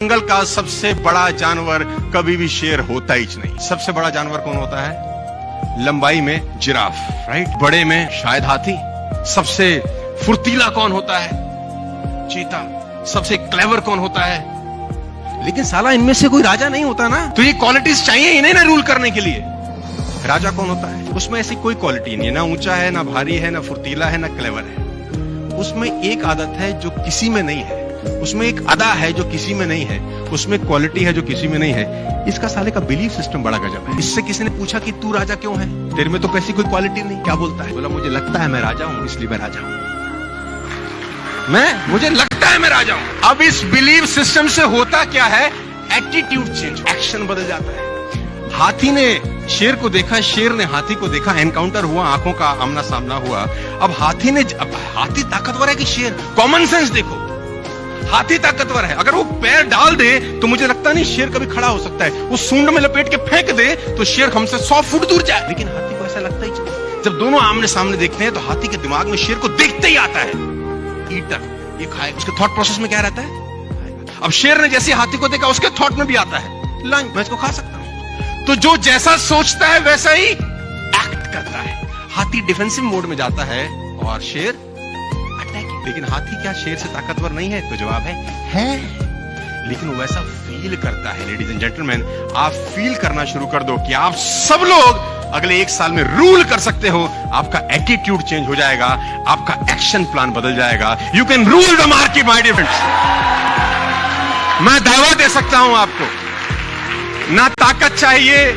जंगल का सबसे बड़ा जानवर कभी भी शेर होता ही नहीं। सबसे बड़ा जानवर कौन होता है? लंबाई में जिराफ, राइट। बड़े में शायद हाथी। सबसे फुर्तीला कौन होता है? चीता। सबसे क्लेवर कौन होता है? लेकिन साला इनमें से कोई राजा नहीं होता ना। तो ये क्वालिटीज चाहिए इन्हें ना रूल करने के लिए। राजा कौन होता है? उसमें ऐसी कोई क्वालिटी नहीं है, ना ऊंचा है, ना भारी है, ना फुर्तीला है, ना क्लेवर है। उसमें एक आदत है जो किसी में नहीं है, उसमें एक अदा है जो किसी में नहीं है, उसमें क्वालिटी है जो किसी में नहीं है। इसका साले का बिलीफ सिस्टम बड़ा गजब है। इससे किसी ने पूछा कि तू राजा क्यों है, तेरे में तो कैसी कोई क्वालिटी नहीं। क्या बोलता है? बोला मुझे लगता है मैं राजा हूं, इसलिए मैं राजा हूं। मुझे लगता है मैं राजा हूं। अब इस बिलीफ सिस्टम से होता क्या है? एटीट्यूड चेंज, एक्शन बदल जाता है। हाथी ने शेर को देखा, शेर ने हाथी को देखा, एनकाउंटर हुआ, आंखों का आमना सामना हुआ। अब हाथी ताकतवर है कि शेर? कॉमन सेंस देखो, हाथी ताकतवर है। अगर वो पैर डाल दे तो मुझे लगता नहीं शेर कभी खड़ा हो सकता है। वो सूंड में लपेट के फेंक दे तो शेर हमसे 100 फुट दूर जाए। लेकिन हाथी को ऐसा लगता ही नहीं। जब दोनों आमने सामने देखते हैं तो हाथी के दिमाग में शेर को देखते ही आता है ईटर, ये खाएगा। उसके थॉट प्रोसेस में क्या रहता है? अब शेर ने जैसे हाथी को देखा उसके थॉट में भी आता है लंच, मैं इसको खा सकता हूं। तो जो जैसा सोचता है वैसा ही एक्ट करता है। हाथी डिफेंसिव मोड में जाता है और शेर अटैकिंग। लेकिन हाथी क्या शेर से ताकतवर नहीं है? तो जवाब है। लेकिन वो वैसा फील करता है। लेडीज एंड जेंटलमैन, आप फील करना शुरू कर दो कि आप सब लोग अगले 1 साल में रूल कर सकते हो। आपका एटीट्यूड चेंज हो जाएगा, आपका एक्शन प्लान बदल जाएगा। You can rule the market my dear friends. मैं दावा दे सकता हूं आपको, ना ताकत चाहिए,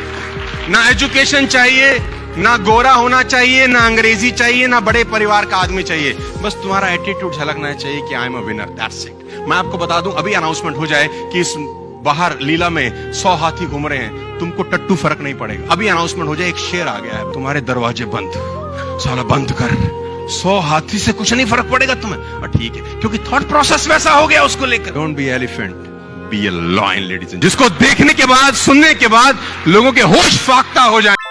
ना एजुकेशन चाहिए, ना गोरा होना चाहिए, ना अंग्रेजी चाहिए, ना बड़े परिवार का आदमी चाहिए। बस तुम्हारा एटीट्यूड झलकना चाहिए कि I am a winner, that's it. मैं आपको बता दूं, अभी अनाउंसमेंट हो जाए कि इस बाहर लीला में 100 हाथी घूम रहे हैं, तुमको टट्टू फर्क नहीं पड़ेगा। अभी अनाउंसमेंट हो जाए एक शेर आ गया है, तुम्हारे दरवाजे बंद, साला बंद कर, 100 हाथी से कुछ नहीं फर्क पड़ेगा तुम्हें। और ठीक है, क्योंकि थॉट प्रोसेस वैसा हो गया उसको लेकर। Don't be elephant, be a lion ladies. जिसको देखने के बाद, सुनने के बाद लोगों के होश फाख्ता हो जाए।